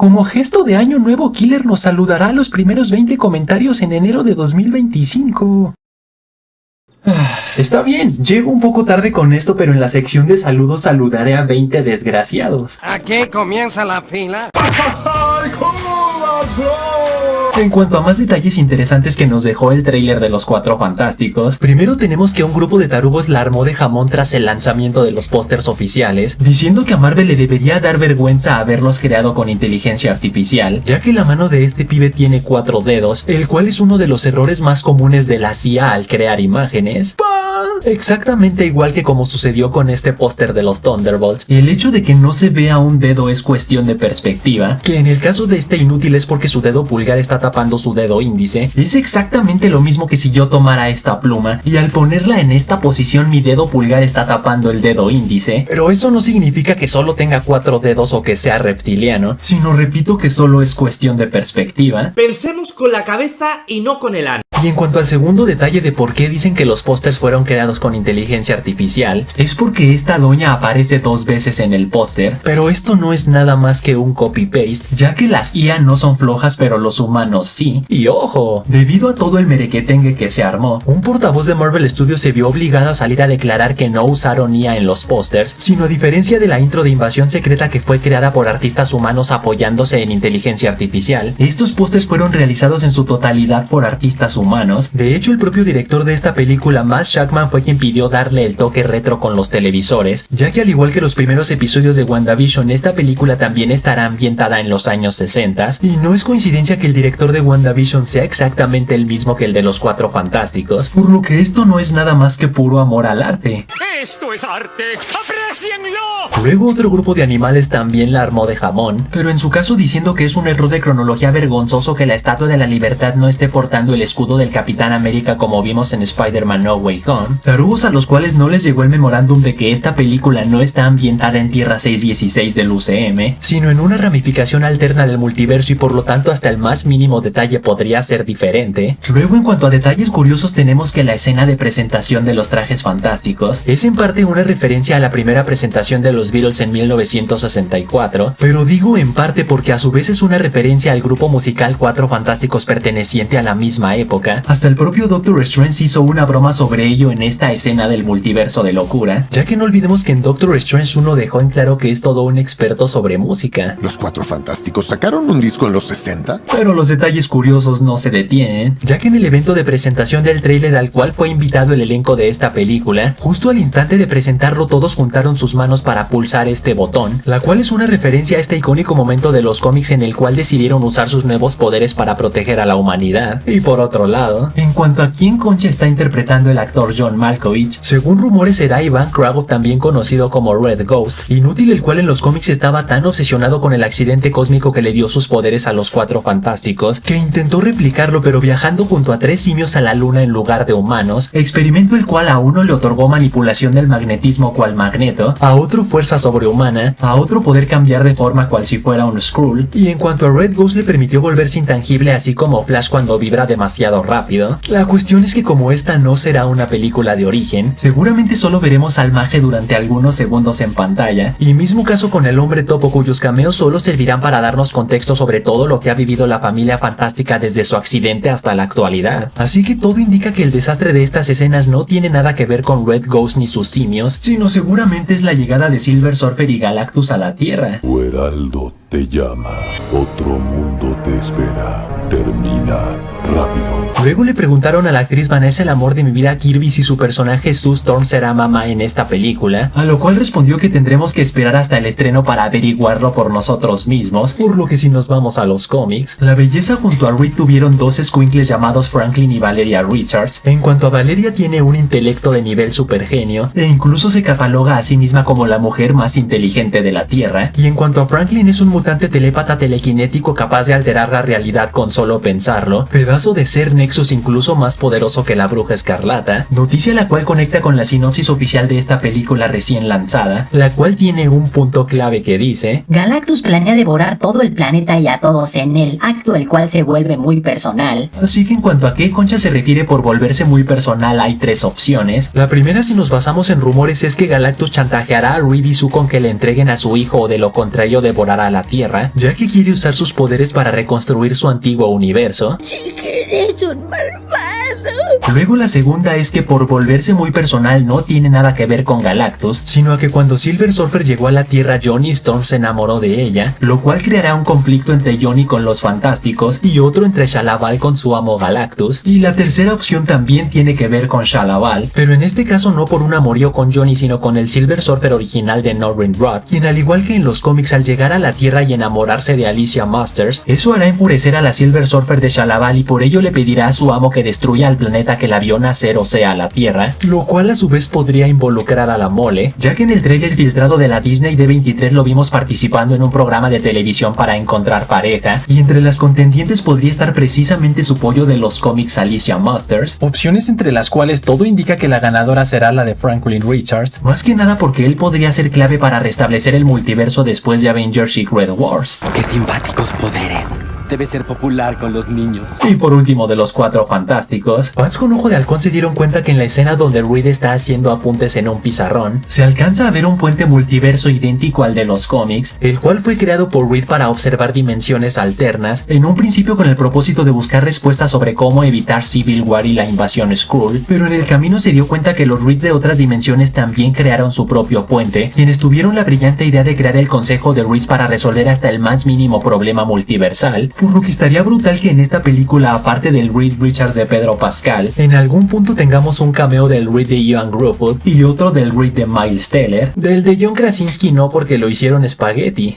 Como gesto de año nuevo, Killer nos saludará a los primeros 20 comentarios en enero de 2025. Está bien, llego un poco tarde con esto, pero en la sección de saludos saludaré a 20 desgraciados. ¿Aquí comienza la fila? En cuanto a más detalles interesantes que nos dejó el tráiler de los Cuatro Fantásticos, primero tenemos que un grupo de tarugos la armó de jamón tras el lanzamiento de los pósters oficiales, diciendo que a Marvel le debería dar vergüenza haberlos creado con inteligencia artificial, ya que la mano de este pibe tiene 4 dedos, el cual es uno de los errores más comunes de la CIA al crear imágenes. Exactamente igual que como sucedió con este póster de los Thunderbolts, el hecho de que no se vea un dedo es cuestión de perspectiva, que en el caso de este inútil es porque su dedo pulgar está tapando su dedo índice. Es exactamente lo mismo que si yo tomara esta pluma y al ponerla en esta posición mi dedo pulgar está tapando el dedo índice, pero eso no significa que solo tenga 4 dedos o que sea reptiliano, sino repito que solo es cuestión de perspectiva. Pensemos con la cabeza y no con el ano. Y en cuanto al segundo detalle de por qué dicen que los pósters fueron creados con inteligencia artificial, es porque esta doña aparece 2 veces en el póster, pero esto no es nada más que un copy-paste, ya que las IA no son flojas pero los humanos sí. Y ojo, debido a todo el merequetengue que se armó, un portavoz de Marvel Studios se vio obligado a salir a declarar que no usaron IA en los pósters, sino a diferencia de la intro de Invasión Secreta que fue creada por artistas humanos apoyándose en inteligencia artificial, estos pósters fueron realizados en su totalidad por artistas humanos. De hecho, el propio director de esta película, Matt Shakman, fue quien pidió darle el toque retro con los televisores, ya que al igual que los primeros episodios de WandaVision, esta película también estará ambientada en los años 60, y no es coincidencia que el director de WandaVision sea exactamente el mismo que el de los Cuatro Fantásticos, por lo que esto no es nada más que puro amor al arte. ¡Esto es arte! ¡Aprécienlo! Luego otro grupo de animales también la armó de jamón, pero en su caso diciendo que es un error de cronología vergonzoso que la Estatua de la Libertad no esté portando el escudo del Capitán América como vimos en Spider-Man No Way Home, tarugos a los cuales no les llegó el memorándum de que esta película no está ambientada en Tierra 616 del UCM, sino en una ramificación alterna del multiverso y por lo tanto hasta el más mínimo detalle podría ser diferente. Luego en cuanto a detalles curiosos tenemos que la escena de presentación de los trajes fantásticos es en parte una referencia a la primera presentación de los Beatles en 1964, pero digo en parte porque a su vez es una referencia al grupo musical Cuatro Fantásticos perteneciente a la misma época. Hasta el propio Doctor Strange hizo una broma sobre ello en esta escena del multiverso de locura, ya que no olvidemos que en Doctor Strange 1 dejó en claro que es todo un experto sobre música. ¿Los Cuatro Fantásticos sacaron un disco en los 60? Pero los detalles curiosos no se detienen, ya que en el evento de presentación del tráiler al cual fue invitado el elenco de esta película, justo al instante de presentarlo todos juntaron sus manos para pulsar este botón, la cual es una referencia a este icónico momento de los cómics en el cual decidieron usar sus nuevos poderes para proteger a la humanidad. Y por otro lado, en cuanto a quién concha está interpretando el actor John Malkovich, según rumores será Ivan Kragoff, también conocido como Red Ghost, inútil el cual en los cómics estaba tan obsesionado con el accidente cósmico que le dio sus poderes a los Cuatro Fantásticos, que intentó replicarlo pero viajando junto a 3 simios a la luna en lugar de humanos, experimento el cual a uno le otorgó manipulación del magnetismo cual Magneto, a otro fuerza sobrehumana, a otro poder cambiar de forma cual si fuera un Skrull, y en cuanto a Red Ghost le permitió volverse intangible así como Flash cuando vibra demasiado rápido. La cuestión es que como esta no será una película de origen, seguramente solo veremos al Mage durante algunos segundos en pantalla, y mismo caso con el Hombre Topo cuyos cameos solo servirán para darnos contexto sobre todo lo que ha vivido la familia fantástica desde su accidente hasta la actualidad. Así que todo indica que el desastre de estas escenas no tiene nada que ver con Red Ghost ni sus simios, sino seguramente es la llegada de Silver Surfer y Galactus a la Tierra. Tu heraldo te llama, otro mundo te espera, termina rápido. Luego le preguntaron a la actriz Vanessa el amor de mi vida Kirby si su personaje Sue Storm será mamá en esta película, a lo cual respondió que tendremos que esperar hasta el estreno para averiguarlo por nosotros mismos, por lo que si nos vamos a los cómics, la belleza junto a Reed tuvieron 2 escuincles llamados Franklin y Valeria Richards. En cuanto a Valeria, tiene un intelecto de nivel supergenio e incluso se cataloga a sí misma como la mujer más inteligente de la Tierra, y en cuanto a Franklin es un mutante telépata telequinético capaz de alterar la realidad con solo pensarlo, pedazo de ser Nexus incluso más poderoso que la Bruja Escarlata, noticia la cual conecta con la sinopsis oficial de esta película recién lanzada, la cual tiene un punto clave que dice: Galactus planea devorar todo el planeta y a todos en él, acto el cual se vuelve muy personal. Así que en cuanto a qué concha se refiere por volverse muy personal hay 3 opciones. La primera, si nos basamos en rumores, es que Galactus chantajeará a Reed y Sue con que le entreguen a su hijo o de lo contrario devorará a la Tierra, ya que quiere usar sus poderes para reconstruir su antiguo universo. Sí que eres un malvado. Luego la segunda es que por volverse muy personal no tiene nada que ver con Galactus, sino a que cuando Silver Surfer llegó a la Tierra, Johnny Storm se enamoró de ella, lo cual creará un conflicto entre Johnny con los Fantásticos y otro entre Shalla-Bal con su amo Galactus. Y la tercera opción también tiene que ver con Shalla-Bal, pero en este caso no por un amorío con Johnny, sino con el Silver Surfer original de Norrin Roth, quien al igual que en los cómics, al llegar a la Tierra y enamorarse de Alicia Masters, eso hará enfurecer a la Silver Surfer de Shalla-Bal y por ello le pedirá a su amo que destruya al planeta que la vio nacer, o sea, la Tierra, lo cual a su vez podría involucrar a la Mole, ya que en el tráiler filtrado de la Disney D23 lo vimos participando en un programa de televisión para encontrar pareja, y entre las contendientes podría estar precisamente su pollo de los cómics Alicia Masters, opciones entre las cuales todo indica que la ganadora será la de Franklin Richards, más que nada porque él podría ser clave para restablecer el multiverso después de Avengers Secret Wars. ¡Qué simpáticos poderes! Debe ser popular con los niños. Y por último, de los Cuatro Fantásticos, fans con Ojo de Halcón se dieron cuenta que en la escena donde Reed está haciendo apuntes en un pizarrón, se alcanza a ver un puente multiverso idéntico al de los cómics, el cual fue creado por Reed para observar dimensiones alternas, en un principio con el propósito de buscar respuestas sobre cómo evitar Civil War y la invasión Skrull, pero en el camino se dio cuenta que los Reeds de otras dimensiones también crearon su propio puente, quienes tuvieron la brillante idea de crear el Consejo de Reeds para resolver hasta el más mínimo problema multiversal, por lo que estaría brutal que en esta película, aparte del Reed Richards de Pedro Pascal, en algún punto tengamos un cameo del Reed de Joan Gruffudd y otro del Reed de Miles Teller. Del de John Krasinski no, porque lo hicieron espagueti.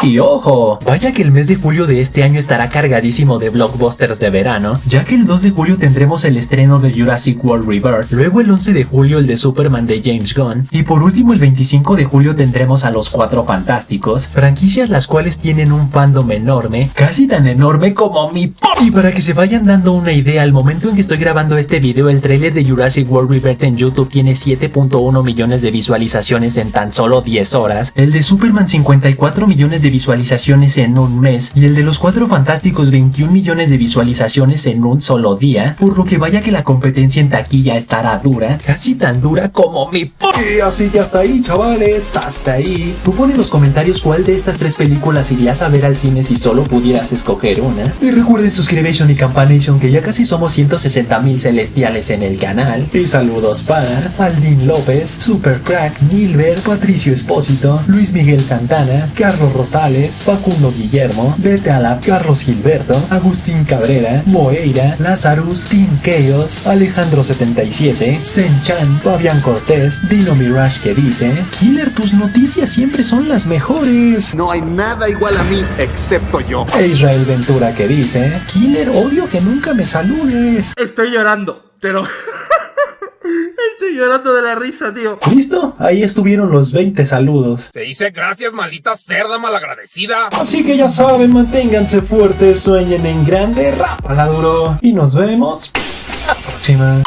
Y ojo, vaya que el mes de julio de este año estará cargadísimo de blockbusters de verano, ya que el 2 de julio tendremos el estreno de Jurassic World Rebirth, luego el 11 de julio el de Superman de James Gunn, y por último el 25 de julio tendremos a los Cuatro Fantásticos, franquicias las cuales tienen un fandom enorme, casi tan enorme como mi Y para que se vayan dando una idea, al momento en que estoy grabando este video, el tráiler de Jurassic World Rebirth en YouTube tiene 7.1 millones de visualizaciones en tan solo 10 horas, el de Superman 54 millones de visualizaciones en un mes, y el de los Cuatro Fantásticos 21 millones de visualizaciones en un solo día, por lo que vaya que la competencia en taquilla estará dura, casi tan dura como mi Y así que hasta ahí, chavales, hasta ahí. Tú pon en los comentarios cuál de estas tres películas irías a ver al cine si solo pudieras escoger una, y recuerden suscribirse y campanation, que ya casi somos 160,000 celestiales en el canal. Y saludos para Aldin López, Super Crack, Nilbert, Patricio Espósito, Luis Miguel Santana, Carlos Rosales, Facundo Guillermo, Vete a la Carlos Gilberto, Agustín Cabrera, Moeira, Lazarus, Team Chaos, Alejandro 77, Senchan, Fabián Cortés, Dino Mirage que dice: Killer, tus noticias siempre son las mejores. No hay nada igual a mí, excepto yo. E Israel Ventura que dice: Killer, odio que nunca me saludes. Estoy llorando, pero... Estoy llorando de la risa, tío. ¿Listo? Ahí estuvieron los 20 saludos. Se dice gracias, maldita cerda malagradecida. Así que ya saben, manténganse fuertes, sueñen en grande, rápala duro. Y nos vemos la próxima.